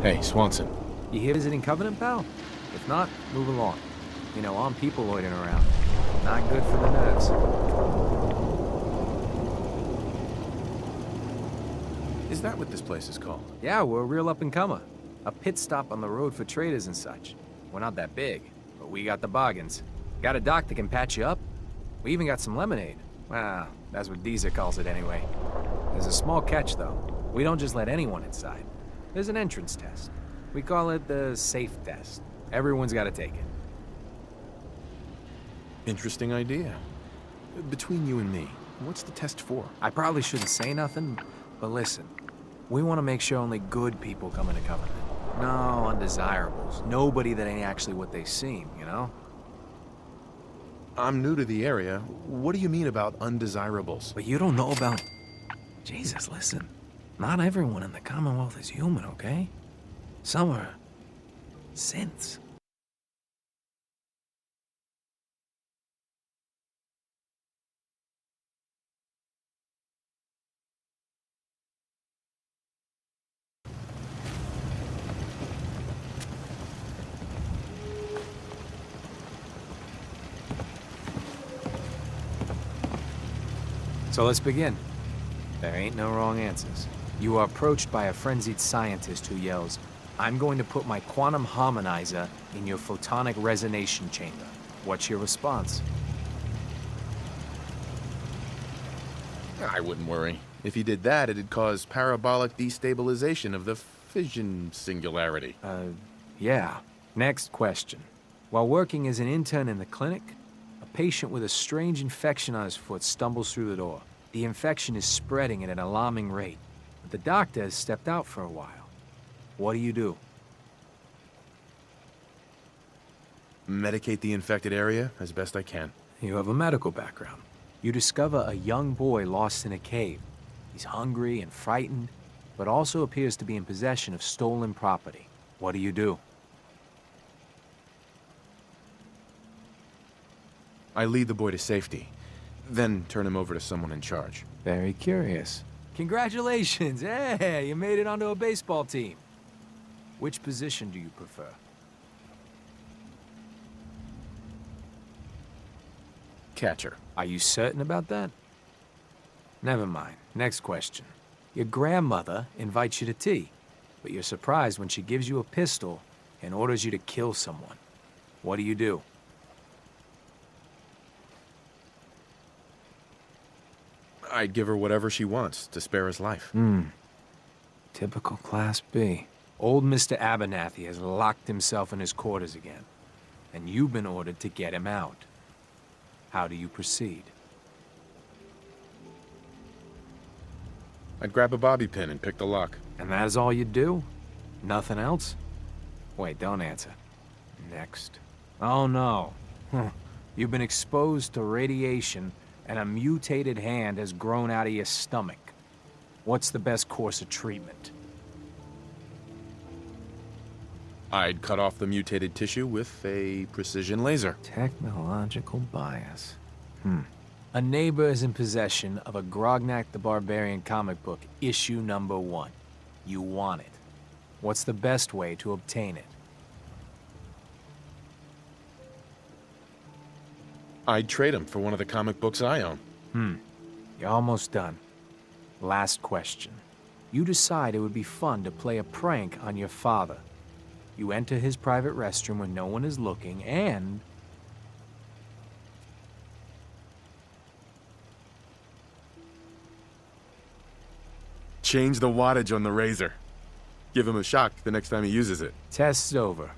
Hey, Swanson. You here visiting Covenant, pal? If not, move along. You know, armed people loitering around. Not good for the nerves. Is that what this place is called? Yeah, we're a real up-and-comer. A pit stop on the road for traders and such. We're not that big, but we got the bargains. Got a dock that can patch you up. We even got some lemonade. Well, that's what Deezer calls it anyway. There's a small catch, though. We don't just let anyone inside. There's an entrance test. We call it the safe test. Everyone's got to take it. Interesting idea. Between you and me, what's the test for? I probably shouldn't say nothing, but listen. We want to make sure only good people come into Covenant. No undesirables. Nobody that ain't actually what they seem, you know? I'm new to the area. What do you mean about undesirables? But you don't know about... Jesus, listen. Not everyone in the Commonwealth is human, okay? Some are... synths. So let's begin. There ain't no wrong answers. You are approached by a frenzied scientist who yells, "I'm going to put my quantum harmonizer in your photonic resonation chamber." What's your response? I wouldn't worry. If he did that, it'd cause parabolic destabilization of the fission singularity. Yeah. Next question. While working as an intern in the clinic, a patient with a strange infection on his foot stumbles through the door. The infection is spreading at an alarming rate, but the doctor has stepped out for a while. What do? Medicate the infected area as best I can. You have a medical background. You discover a young boy lost in a cave. He's hungry and frightened, but also appears to be in possession of stolen property. What do? I lead the boy to safety, then turn him over to someone in charge. Very curious. Congratulations! Hey, you made it onto a baseball team. Which position do you prefer? Catcher. Are you certain about that? Never mind. Next question. Your grandmother invites you to tea, but you're surprised when she gives you a pistol and orders you to kill someone. What do? I'd give her whatever she wants to spare his life. Typical Class B. Old Mr. Abernathy has locked himself in his quarters again, and you've been ordered to get him out. How do you proceed? I'd grab a bobby pin and pick the lock. And that is all you do? Nothing else? Wait, don't answer. Next. Oh no. You've been exposed to radiation and a mutated hand has grown out of your stomach. What's the best course of treatment? I'd cut off the mutated tissue with a precision laser. Technological bias. A neighbor is in possession of a Grognak the Barbarian comic book, issue number 1. You want it. What's the best way to obtain it? I'd trade him for one of the comic books I own. You're almost done. Last question. You decide it would be fun to play a prank on your father. You enter his private restroom when no one is looking, and... Change the wattage on the razor. Give him a shock the next time he uses it. Test's over.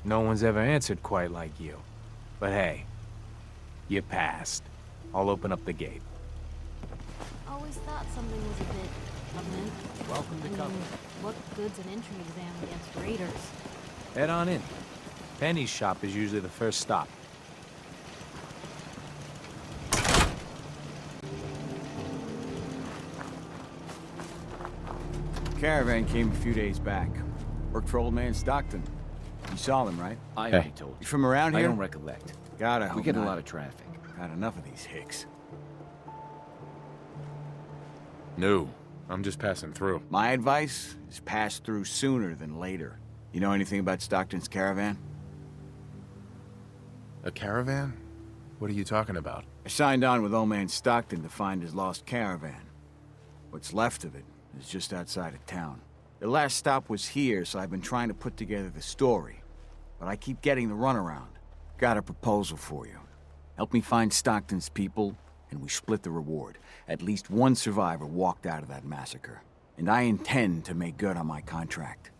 No one's ever answered quite like you. But hey, you passed. I'll open up the gate. Always thought something was a bit Covenant. Welcome to Covenant. What good's an entry exam against raiders? Head on in. Penny's shop is usually the first stop. Caravan came a few days back. Worked for old man Stockton. You saw him, right? I already told you. You from around here? I don't recollect. God, I We hope get a not. lot of traffic. Had enough of these hicks. No. I'm just passing through. My advice is pass through sooner than later. You know anything about Stockton's caravan? A caravan? What are you talking about? I signed on with old man Stockton to find his lost caravan. What's left of it is just outside of town. The last stop was here, so I've been trying to put together the story. But I keep getting the runaround. Got a proposal for you. Help me find Stockton's people, and we split the reward. At least one survivor walked out of that massacre. And I intend to make good on my contract.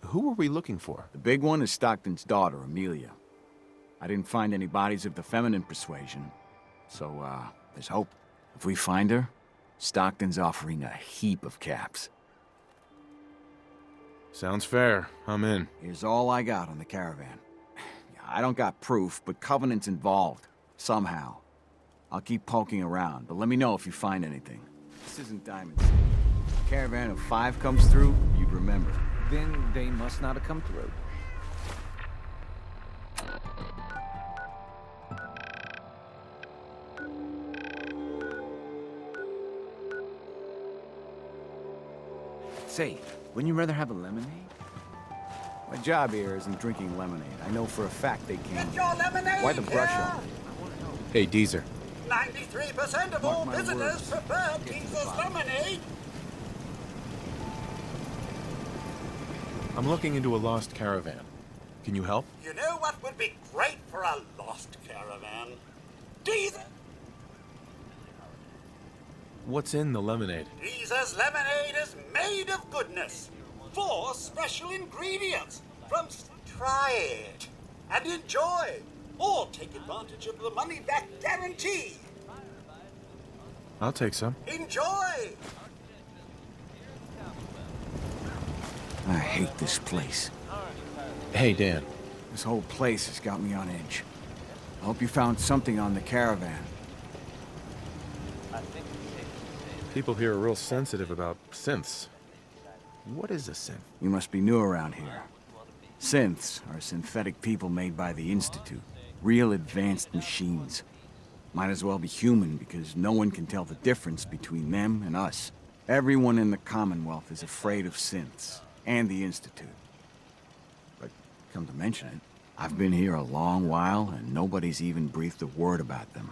Who are we looking for? The big one is Stockton's daughter, Amelia. I didn't find any bodies of the feminine persuasion, so, there's hope. If we find her, Stockton's offering a heap of caps. Sounds fair. I'm in. Here's all I got on the caravan. I don't got proof, but Covenant's involved. Somehow. I'll keep poking around, but let me know if you find anything. This isn't Diamond City. If a caravan of 5 comes through, you'd remember. Then they must not have come through. Say, wouldn't you rather have a lemonade? My job here isn't drinking lemonade. I know for a fact they came. Get your lemonade. Why the brush here. on? Hey, Deezer. 93% of Mark all my visitors words. prefer Get to the Jesus bottom. lemonade. I'm looking into a lost caravan. Can you help? You know what would be great for a lost caravan? Jesus. What's in the lemonade? Jesus lemonade is made of goodness. 4 special ingredients. Try it and enjoy, or take advantage of the money-back guarantee. I'll take some. Enjoy. I hate this place. Hey, Dan. This whole place has got me on edge. I hope you found something on the caravan. People here are real sensitive about synths. What is a synth? You must be new around here. Synths are synthetic people made by the Institute. Real advanced machines. Might as well be human because no one can tell the difference between them and us. Everyone in the Commonwealth is afraid of synths and the Institute. But come to mention it, I've been here a long while and nobody's even breathed a word about them.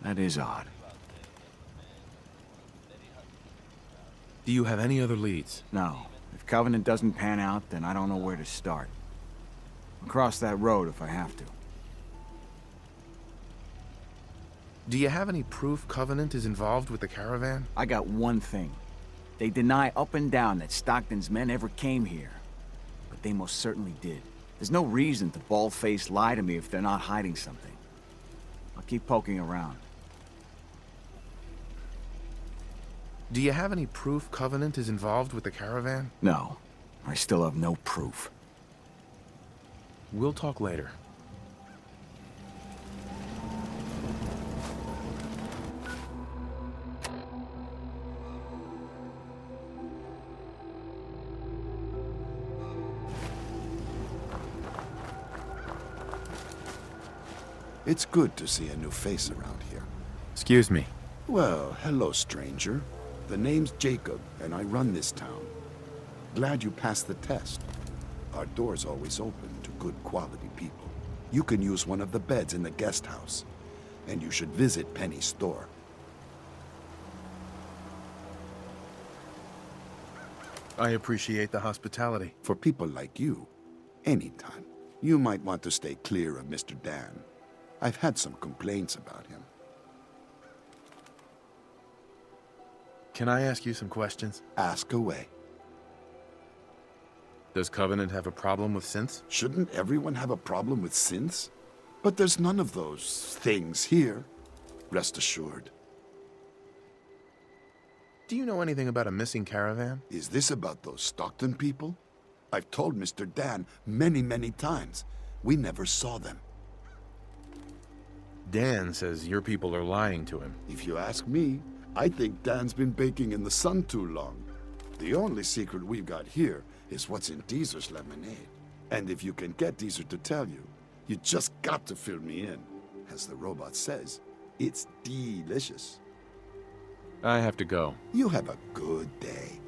That is odd. Do you have any other leads? No. If Covenant doesn't pan out, then I don't know where to start. I'll cross that road if I have to. Do you have any proof Covenant is involved with the caravan? I got one thing. They deny up and down that Stockton's men ever came here. But they most certainly did. There's no reason to bald-faced lie to me if they're not hiding something. I'll keep poking around. Do you have any proof Covenant is involved with the caravan? No. I still have no proof. We'll talk later. It's good to see a new face around here. Excuse me. Well, hello, stranger. The name's Jacob, and I run this town. Glad you passed the test. Our door's always open to good quality people. You can use one of the beds in the guest house, and you should visit Penny's store. I appreciate the hospitality. For people like you, anytime. You might want to stay clear of Mr. Dan. I've had some complaints about him. Can I ask you some questions? Ask away. Does Covenant have a problem with synths? Shouldn't everyone have a problem with synths? But there's none of those things here. Rest assured. Do you know anything about a missing caravan? Is this about those Stockton people? I've told Mr. Dan many, many times. We never saw them. Dan says your people are lying to him. If you ask me, I think Dan's been baking in the sun too long. The only secret we've got here is what's in Deezer's lemonade. And if you can get Deezer to tell you, you just got to fill me in. As the robot says, it's delicious. I have to go. You have a good day.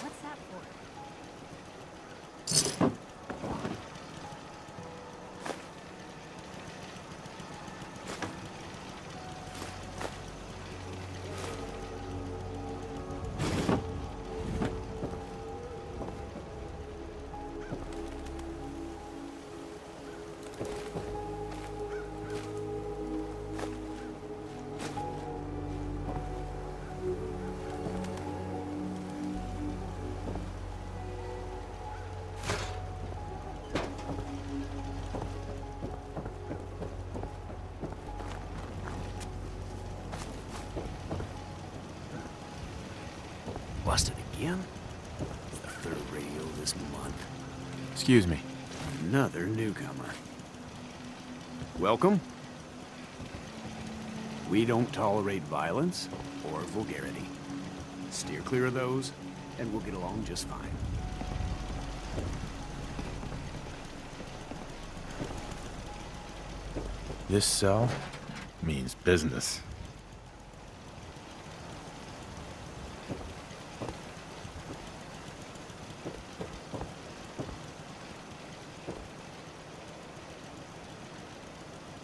What's that for? Busted again? It's the third radio this month. Excuse me. Another newcomer. Welcome. We don't tolerate violence or vulgarity. Steer clear of those, and we'll get along just fine. This cell means business.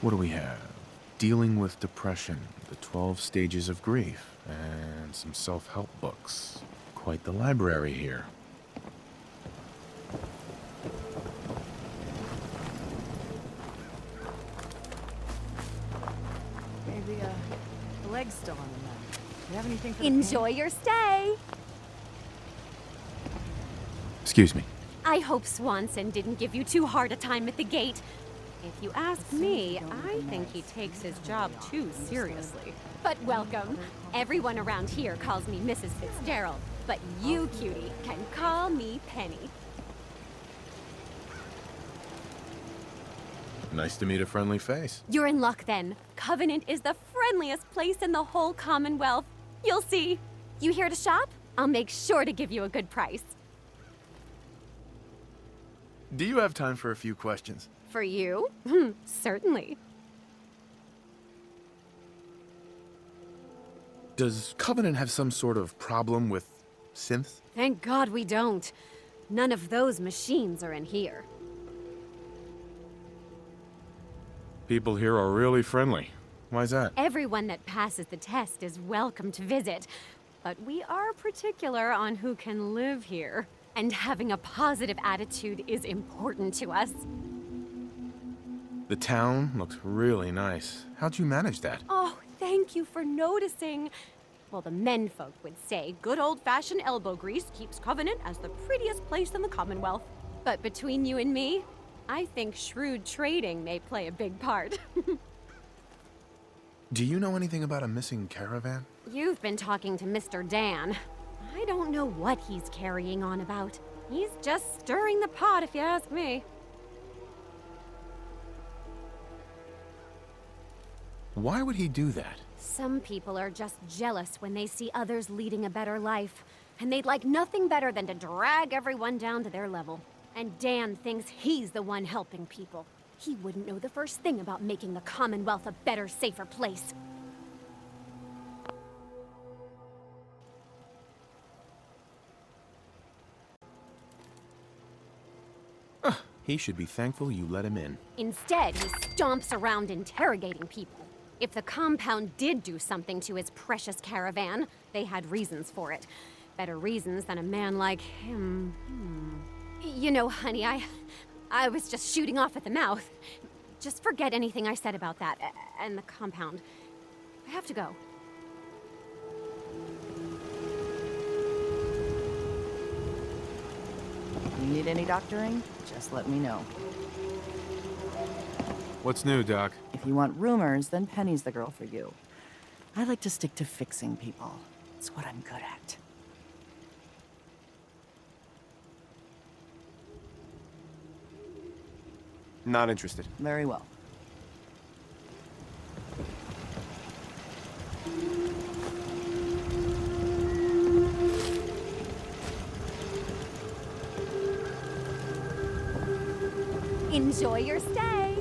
What do we have? Dealing with depression, the 12 stages of grief, and some self-help books. Quite the library here. Maybe, the leg's still on the map. Do you have anything for the Enjoy your stay! Excuse me. I hope Swanson didn't give you too hard a time at the gate. If you ask me, I think he takes his job too seriously. But welcome. Everyone around here calls me Mrs. Fitzgerald, but you, cutie, can call me Penny. Nice to meet a friendly face. You're in luck then. Covenant is the friendliest place in the whole Commonwealth. You'll see. You here to shop? I'll make sure to give you a good price. Do you have time for a few questions? For you? Certainly. Does Covenant have some sort of problem with synths? Thank God we don't. None of those machines are in here. People here are really friendly. Why's that? Everyone that passes the test is welcome to visit. But we are particular on who can live here. And having a positive attitude is important to us. The town looks really nice. How'd you manage that? Oh, thank you for noticing. Well, the menfolk would say good old-fashioned elbow grease keeps Covenant as the prettiest place in the Commonwealth. But between you and me, I think shrewd trading may play a big part. Do you know anything about a missing caravan? You've been talking to Mr. Dan. I don't know what he's carrying on about. He's just stirring the pot, if you ask me. Why would he do that? Some people are just jealous when they see others leading a better life. And they'd like nothing better than to drag everyone down to their level. And Dan thinks he's the one helping people. He wouldn't know the first thing about making the Commonwealth a better, safer place. He should be thankful you let him in. Instead, he stomps around interrogating people. If the compound did do something to his precious caravan, they had reasons for it. Better reasons than a man like him. You know, honey, I was just shooting off at the mouth. Just forget anything I said about that and the compound. I have to go. need any doctoring, just let me know. What's new, Doc? If you want rumors, then Penny's the girl for you. I like to stick to fixing people. It's what I'm good at. Not interested. Very well. Enjoy your stay.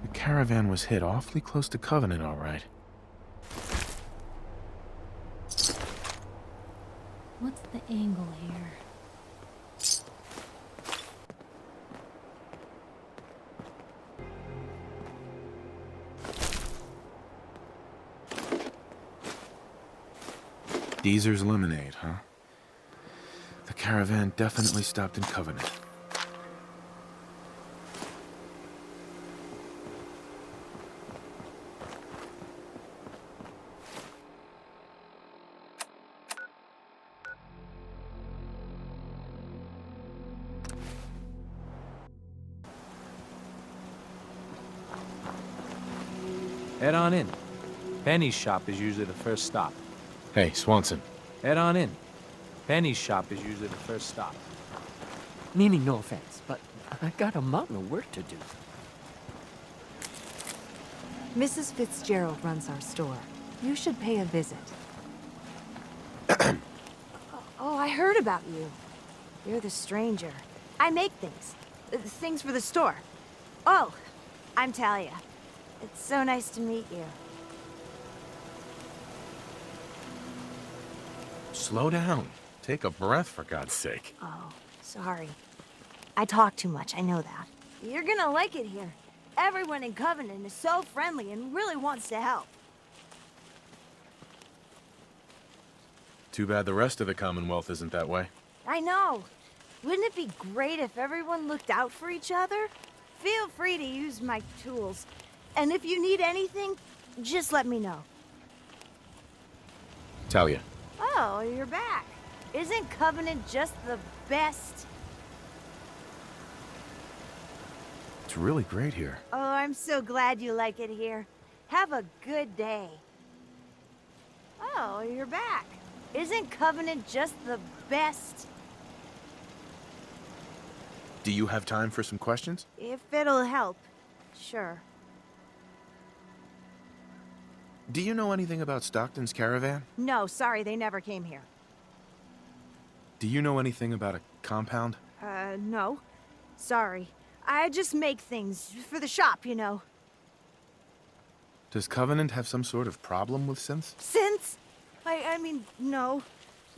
The caravan was hit awfully close to Covenant, all right. What's the angle here? Deezer's lemonade, huh? The caravan definitely stopped in Covenant. Head on in. Penny's shop is usually the first stop. Hey, Swanson. Head on in. Penny's shop is usually the first stop. Meaning no offense, but I got a mountain of work to do. Mrs. Fitzgerald runs our store. You should pay a visit. Oh, I heard about you. You're the stranger. I make things. Things for the store. Oh, I'm Talia. It's so nice to meet you. Slow down. Take a breath, for God's sake. Oh, sorry. I talk too much, I know that. You're gonna like it here. Everyone in Covenant is so friendly and really wants to help. Too bad the rest of the Commonwealth isn't that way. I know. Wouldn't it be great if everyone looked out for each other? Feel free to use my tools. And if you need anything, just let me know. Talia. Oh, you're back. Isn't Covenant just the best? It's really great here. Oh, I'm so glad you like it here. Have a good day. Oh, you're back. Isn't Covenant just the best? Do you have time for some questions? If it'll help, sure. Do you know anything about Stockton's caravan? No, sorry, they never came here. Do you know anything about a compound? No. Sorry. I just make things for the shop, you know. Does Covenant have some sort of problem with synths? Since? I mean, no.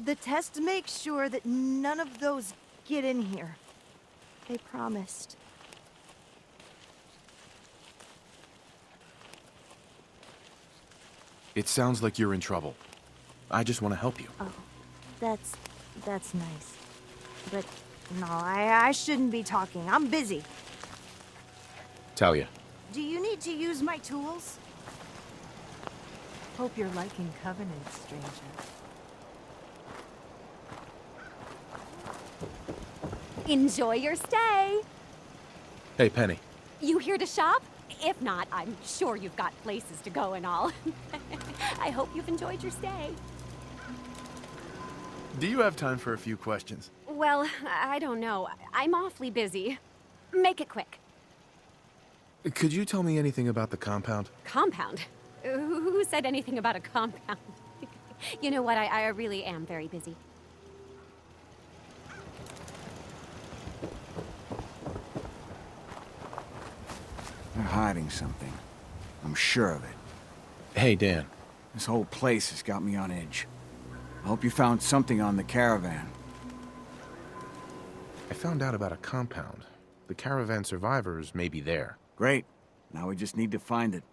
The test makes sure that none of those get in here. They promised. It sounds like you're in trouble. I just want to help you. Oh, that's nice. But no, I shouldn't be talking. I'm busy. Talia. Do you need to use my tools? Hope you're liking Covenant, stranger. Enjoy your stay. Hey, Penny. You here to shop? If not, I'm sure you've got places to go and all. I hope you've enjoyed your stay. Do you have time for a few questions? Well, I don't know. I'm awfully busy. Make it quick. Could you tell me anything about the compound? Compound? Who said anything about a compound? You know what? I really am very busy. They're hiding something. I'm sure of it. Hey, Dan. This whole place has got me on edge. I hope you found something on the caravan. I found out about a compound. The caravan survivors may be there. Great. Now we just need to find it.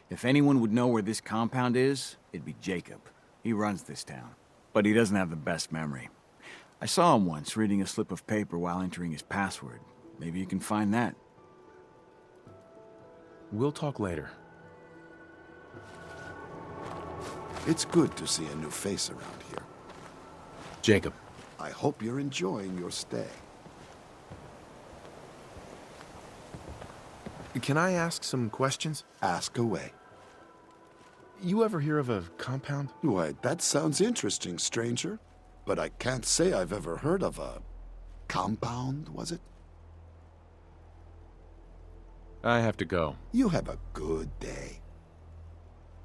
If anyone would know where this compound is, it'd be Jacob. He runs this town. But he doesn't have the best memory. I saw him once reading a slip of paper while entering his password. Maybe you can find that. We'll talk later. It's good to see a new face around here. Jacob. I hope you're enjoying your stay. Can I ask some questions? Ask away. You ever hear of a compound? Why, that sounds interesting, stranger. But I can't say I've ever heard of a... compound, was it? I have to go. You have a good day.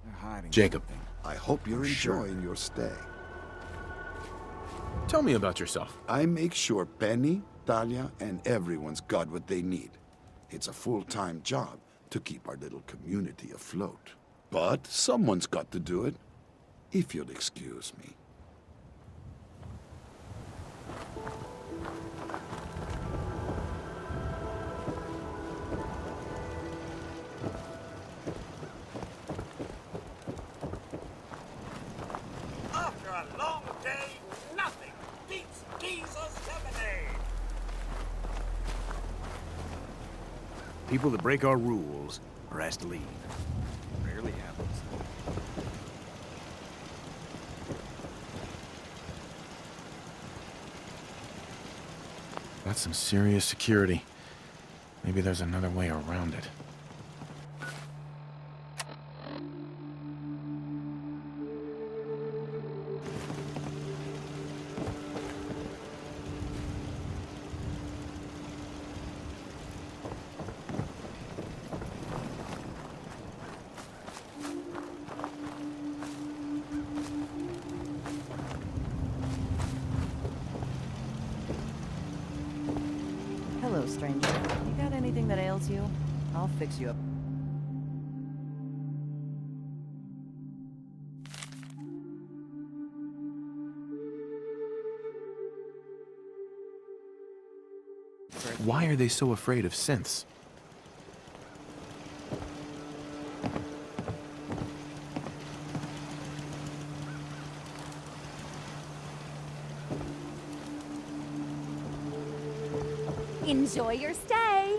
They're hiding Jacob. something. I hope you're Sure. enjoying your stay. Tell me about yourself. I make sure Penny, Talia, and everyone's got what they need. It's a full-time job to keep our little community afloat. But someone's got to do it, if you'll excuse me. After a long day, nothing beats Jesus lemonade. People that break our rules are asked to leave. Rarely happens. That's some serious security. Maybe there's another way around it. Hello, stranger. You got anything that ails you? I'll fix you up. Why are they so afraid of synths? Enjoy your stay.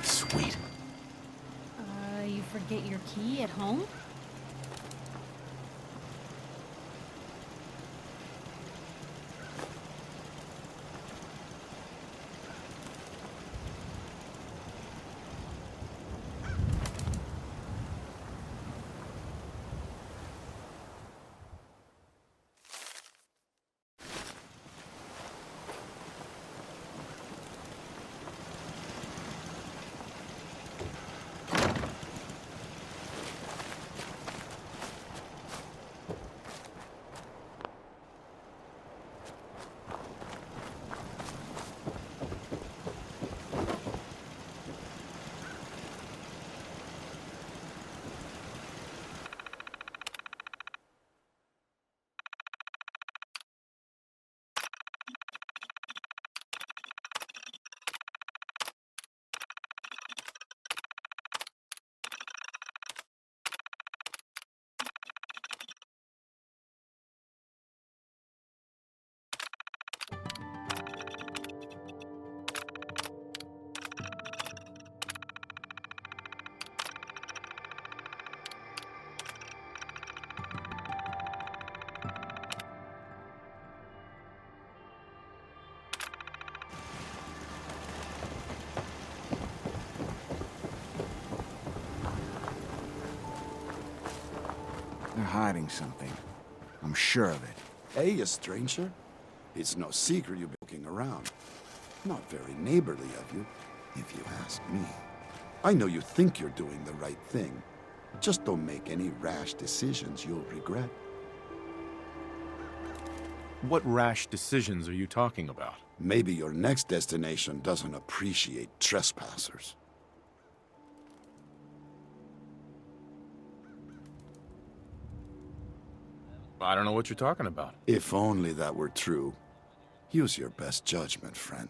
Sweet. You forget your key at home? They're hiding something. I'm sure of it. Hey, a stranger? It's no secret you've been looking around. Not very neighborly of you, if you ask me. I know you think you're doing the right thing. Just don't make any rash decisions you'll regret. What rash decisions are you talking about? Maybe your next destination doesn't appreciate trespassers. I don't know what you're talking about. If only that were true. Use your best judgment, friend.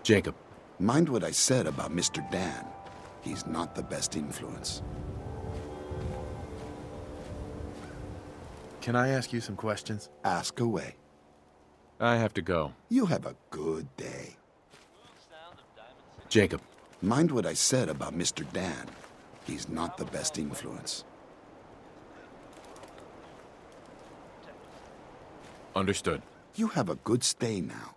Jacob. Mind what I said about Mr. Dan. He's not the best influence. Can I ask you some questions? Ask away. I have to go. You have a good day. Jacob. Mind what I said about Mr. Dan. He's not the best influence. Understood. You have a good stay now.